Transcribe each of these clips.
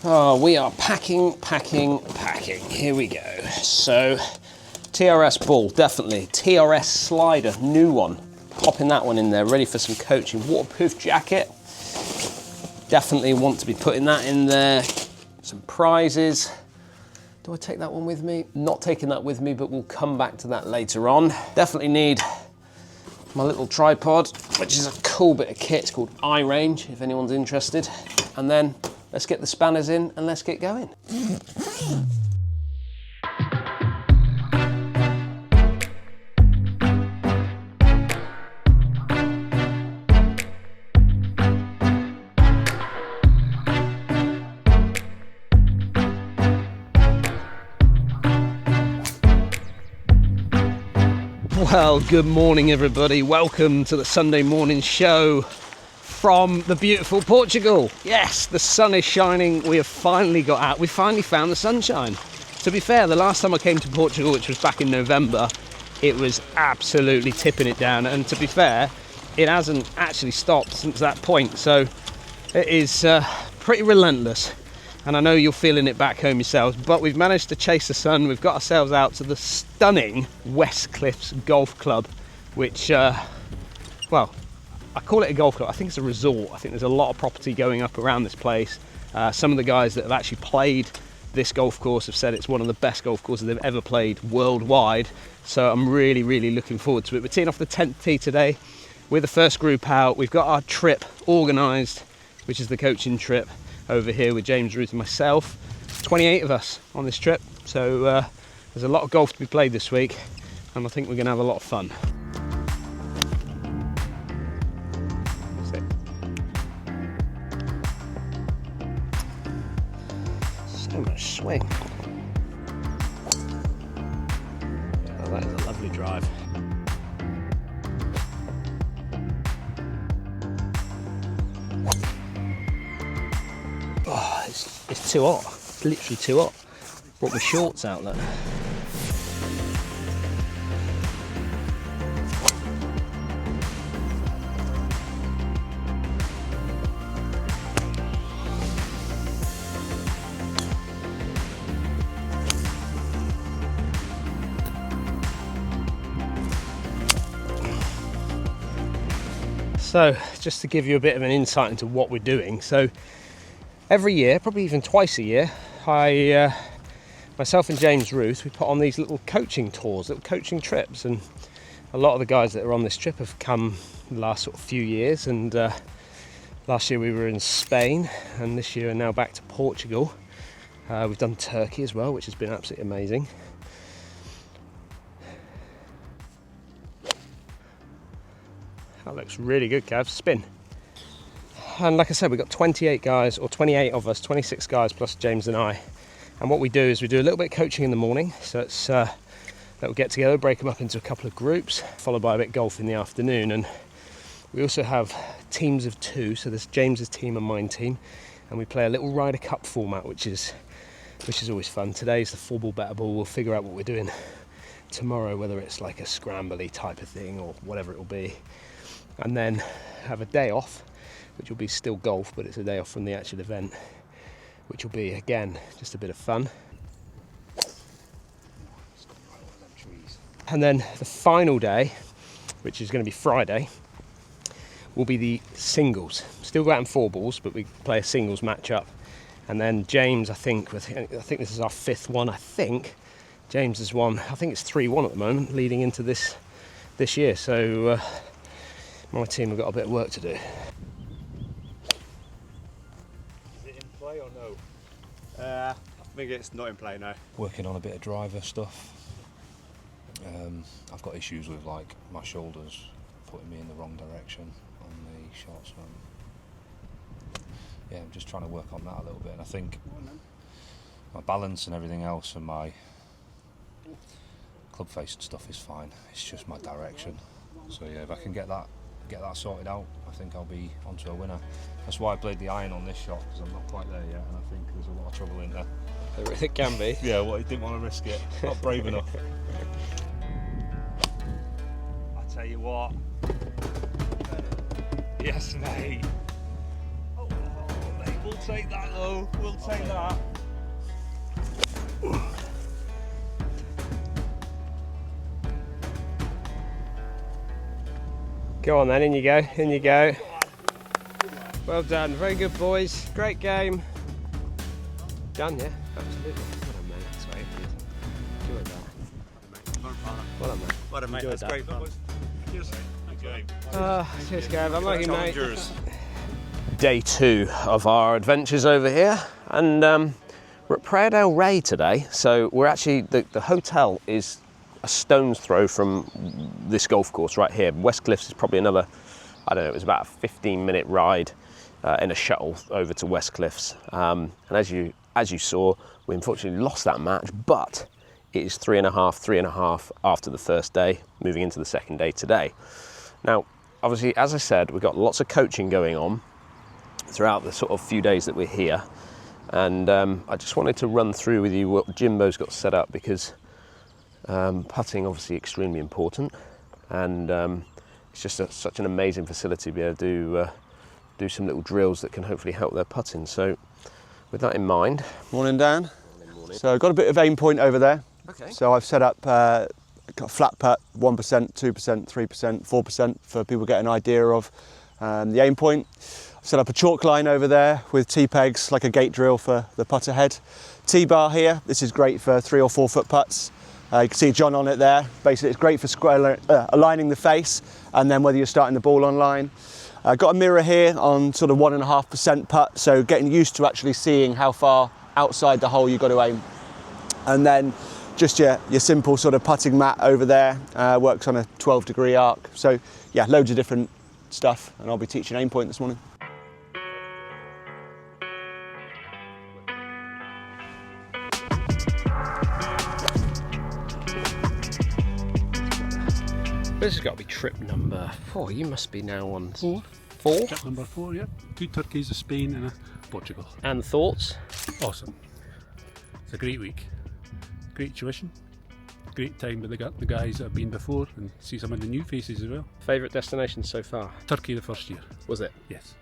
Oh, we are packing. Here we go. So, TRS ball, definitely. TRS slider, new one. Popping that one in there, ready for some coaching. Waterproof jacket. Definitely want to be putting that in there. Some prizes. Do I take that one with me? Not taking that with me, but we'll come back to that later on. Definitely need my little tripod, which is a cool bit of kit. It's called iRange, if anyone's interested. And then let's get the spanners in and let's get going. Well, good morning everybody. Welcome to the Sunday morning show from the beautiful Portugal. Yes, the sun is shining. We have finally got out. We finally found the sunshine. To be fair, the last time I came to Portugal, which was back in November, it was absolutely tipping it down. And to be fair, it hasn't actually stopped since that point. So it is pretty relentless. And I know you're feeling it back home yourselves, but we've managed to chase the sun. We've got ourselves out to the stunning West Cliffs Golf Club, which, well, I call it a golf club. I think it's a resort. I think there's a lot of property going up around this place. Some of the guys that have actually played this golf course have said it's one of the best golf courses they've ever played worldwide. So I'm really, really looking forward to it. We're teeing off the 10th tee today. We're the first group out. We've got our trip organised, which is the coaching trip over here with James, Ruth and myself. 28 of us on this trip, so there's a lot of golf to be played this week, and I think we're going to have a lot of fun. That's it. So much swing. Oh, that is a lovely drive. Oh, it's too hot. It's literally too hot. Brought my shorts out there. So, just to give you a bit of an insight into what we're doing. So, every year, probably even twice a year, myself and James Ruth, we put on these little coaching tours, little coaching trips, and a lot of the guys that are on this trip have come the last sort of few years, and last year we were in Spain, and this year we're now back to Portugal. We've done Turkey as well, which has been absolutely amazing. That looks really good, Cav. Spin. And like I said, we've got 28 guys, or 28 of us, 26 guys plus James and I. And what we do is we do a little bit of coaching in the morning. So it's that we'll get together, break them up into a couple of groups, followed by a bit of golf in the afternoon. And we also have teams of two. So there's James's team and mine team. And we play a little Ryder Cup format, which is always fun. Today's the 4-ball better ball. We'll figure out what we're doing tomorrow, whether it's like a scrambly type of thing or whatever it will be. And then have a day off, which will be still golf, but it's a day off from the actual event, which will be, again, just a bit of fun. And then the final day, which is going to be Friday, will be the singles. Still go out in 4 balls, but we play a singles match-up. And then James, I think this is our 5th one, I think. James has won, I think it's 3-1 at the moment, leading into this year. So my team have got a bit of work to do. Or no? I think it's not in play now. Working on a bit of driver stuff. I've got issues with like my shoulders putting me in the wrong direction on the short swing. Yeah, I'm just trying to work on that a little bit, and I think my balance and everything else and my club face and stuff is fine. It's just my direction. So yeah, if I can get that sorted out, I think I'll be onto a winner. That's why I played the iron on this shot, because I'm not quite there yet, and I think there's a lot of trouble in there. It can be. Yeah, well, I didn't want to risk it. Not brave enough. I tell you what. Yes, mate. Oh, mate, We'll take that though. We'll take that. Go on then, in you go, in you go. Well done, very good boys, great game. Done, yeah, absolutely. Well done, mate, that's very good. Enjoyed that. Well done, mate. Well done, mate. Enjoyed That's that. great fun. Cheers. Okay. Cheers, Gav, I'm lucky, mate. Challengers. Day 2 of our adventures over here, and we're at Praia del Rey today. So we're actually, the hotel is a stone's throw from this golf course right here. West Cliffs is probably another, I don't know, it was about a 15-minute ride in a shuttle over to West Cliffs. And as you saw, we unfortunately lost that match, but it is 3.5 after the first day, moving into the second day today. Now, obviously, as I said, we've got lots of coaching going on throughout the sort of few days that we're here. And I just wanted to run through with you what Jimbo's got set up, because putting obviously extremely important, and it's just such an amazing facility to be able to do some little drills that can hopefully help their putting. So with that in mind. Morning, Dan. Morning. So I've got a bit of aim point over there. Okay. So I've set up got a flat putt, 1%, 2%, 3%, 4% for people to get an idea of the aim point. I've set up a chalk line over there with T-pegs, like a gate drill for the putter head. T-bar here, this is great for 3 or 4 foot putts. You can see John on it there. Basically, it's great for aligning the face, and then whether you're starting the ball on line. Got a mirror here on sort of 1.5% putt, so getting used to actually seeing how far outside the hole you've got to aim. And then just your simple sort of putting mat over there, works on a 12-degree arc. So yeah, loads of different stuff, and I'll be teaching aim point this morning. This has got to be trip number 4. You must be now on 4? Trip number 4, yeah. 2 turkeys, a Spain and a Portugal. And thoughts? Awesome. It's a great week. Great tuition. Great time with the guys that have been before, and see some of the new faces as well. Favourite destination so far? Turkey the first year. Was it? Yes.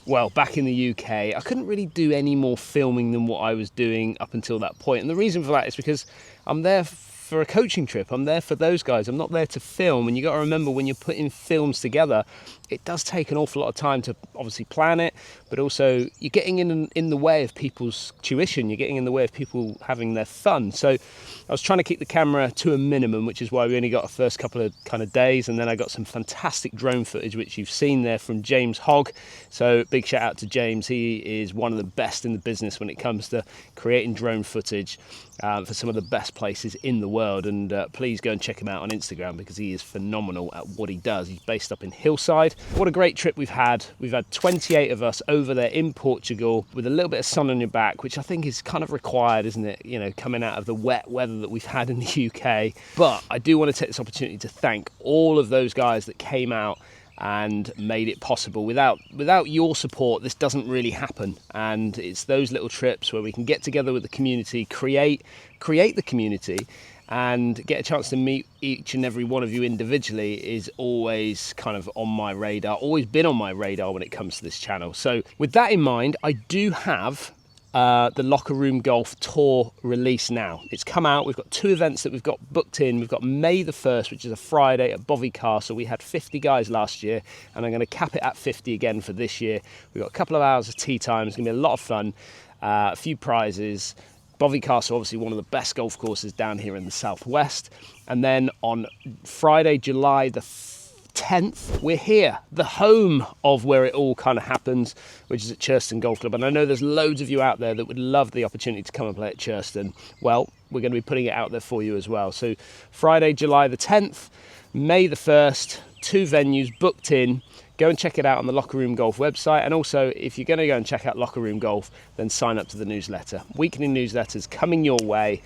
Well, back in the UK, I couldn't really do any more filming than what I was doing up until that point. And the reason for that is because I'm there for a coaching trip. I'm there for those guys. I'm not there to film. And you got to remember, when you're putting films together, it does take an awful lot of time to obviously plan it, but also you're getting in the way of people's tuition. You're getting in the way of people having their fun. So I was trying to keep the camera to a minimum, which is why we only got a first couple of kind of days. And then I got some fantastic drone footage, which you've seen there from James Hogg. So big shout out to James. He is one of the best in the business when it comes to creating drone footage for some of the best places in the world. And please go and check him out on Instagram, because he is phenomenal at what he does. He's based up in Hillside. What a great trip we've had. We've had 28 of us over there in Portugal with a little bit of sun on your back, which I think is kind of required, isn't it? You know, coming out of the wet weather that we've had in the UK. But I do want to take this opportunity to thank all of those guys that came out and made it possible. Without your support, this doesn't really happen. And it's those little trips where we can get together with the community, create the community, and get a chance to meet each and every one of you individually is always kind of on my radar, always been on my radar when it comes to this channel. So with that in mind, I do have the Locker Room Golf Tour release now. It's come out. We've got 2 events that we've got booked in. We've got May the 1st, which is a Friday at Bovey Castle. We had 50 guys last year, and I'm going to cap it at 50 again for this year. We've got a couple of hours of tea time. It's going to be a lot of fun, a few prizes. Bovey Castle, obviously one of the best golf courses down here in the southwest. And then on Friday, July the 10th, we're here, the home of where it all kind of happens, which is at Churston Golf Club. And I know there's loads of you out there that would love the opportunity to come and play at Churston. Well, we're going to be putting it out there for you as well. So Friday, July the 10th, May the 1st, 2 venues booked in. Go and check it out on the Locker Room Golf website. And also, if you're going to go and check out Locker Room Golf, then sign up to the newsletter. Weekly newsletters coming your way.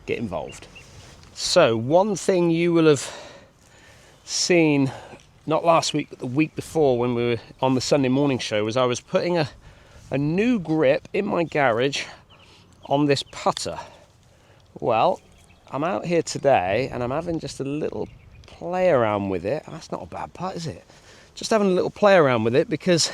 Get involved. So one thing you will have seen not last week, but the week before when we were on the Sunday morning show, was I was putting a new grip in my garage on this putter. Well, I'm out here today and I'm having just a little play around with it. That's not a bad putt, is it? Just having a little play around with it because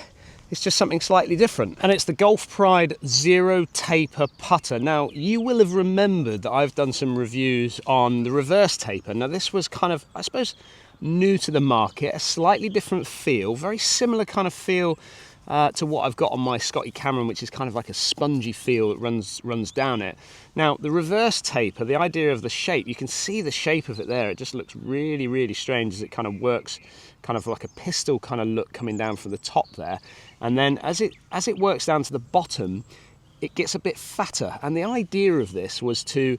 it's just something slightly different. And it's the Golf Pride Zero Taper putter. Now, you will have remembered that I've done some reviews on the reverse taper. Now, this was kind of, I suppose, new to the market, a slightly different feel, very similar kind of feel to what I've got on my Scotty Cameron, which is kind of like a spongy feel that runs down it. Now, the reverse taper, the idea of the shape, you can see the shape of it there. It just looks really, really strange as it kind of works, kind of like a pistol kind of look coming down from the top there. And then as it works down to the bottom, it gets a bit fatter. And the idea of this was to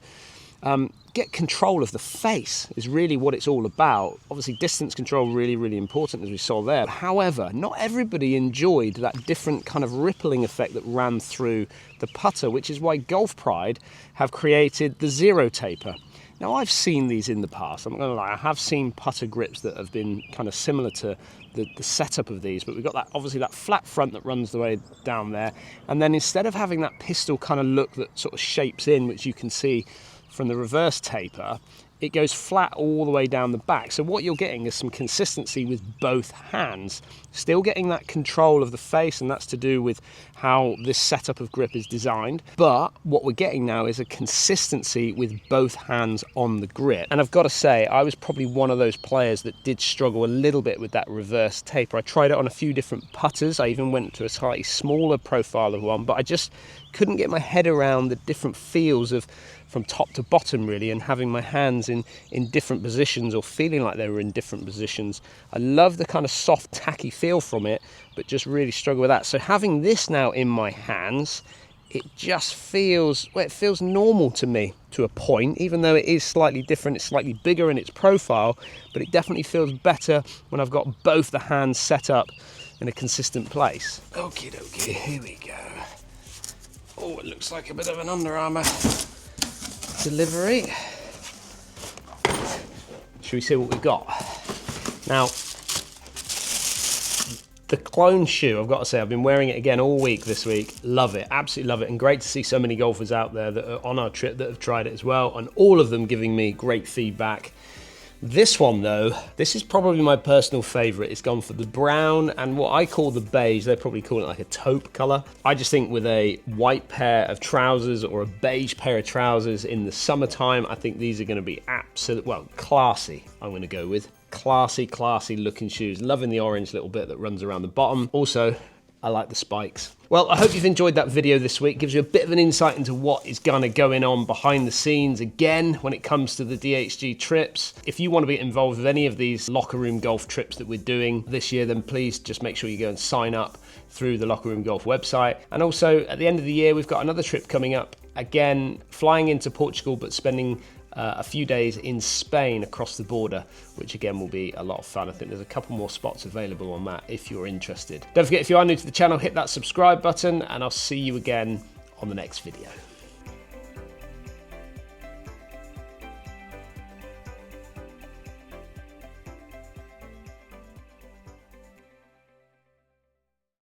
get control of the face, is really what it's all about. Obviously, distance control really, really important, as we saw there. However, not everybody enjoyed that different kind of rippling effect that ran through the putter, which is why Golf Pride have created the Zero Taper. Now, I've seen these in the past. I'm not going to lie, I have seen putter grips that have been kind of similar to the setup of these, but we've got that, obviously, that flat front that runs the way down there. And then instead of having that pistol kind of look that sort of shapes in, which you can see from the reverse taper, it goes flat all the way down the back. So what you're getting is some consistency with both hands, still getting that control of the face, and that's to do with how this setup of grip is designed. But what we're getting now is a consistency with both hands on the grip. And I've got to say, I was probably one of those players that did struggle a little bit with that reverse taper. I tried it on a few different putters. I even went to a slightly smaller profile of one, but I just couldn't get my head around the different feels of from top to bottom, really, and having my hands in different positions or feeling like they were in different positions. I love the kind of soft, tacky feel from it, but just really struggle with that. So having this now in my hands, it just feels, well, it feels normal to me to a point, even though it is slightly different, it's slightly bigger in its profile, but it definitely feels better when I've got both the hands set up in a consistent place. Okie dokie, here we go. Oh, it looks like a bit of an Under Armour delivery. Should we see what we've got? Now, the clone shoe, I've got to say, I've been wearing it again all week this week. Love it, absolutely love it, and great to see so many golfers out there that are on our trip that have tried it as well, and all of them giving me great feedback. This one, though, this is probably my personal favourite. It's gone for the brown and what I call the beige. They probably call it like a taupe colour. I just think with a white pair of trousers or a beige pair of trousers in the summertime, I think these are going to be absolute, well, classy, I'm going to go with. Classy looking shoes. Loving the orange little bit that runs around the bottom. Also, I like the spikes. Well, I hope you've enjoyed that video this week. Gives you a bit of an insight into what is kind of going on behind the scenes again when it comes to the DHG trips. If you want to be involved with any of these locker room golf trips that we're doing this year, then please just make sure you go and sign up through the Locker Room Golf website. And also at the end of the year, we've got another trip coming up. Again, flying into Portugal, but spending a few days in Spain across the border, which again will be a lot of fun. I think there's a couple more spots available on that if you're interested. Don't forget, if you are new to the channel, hit that subscribe button, and I'll see you again on the next video.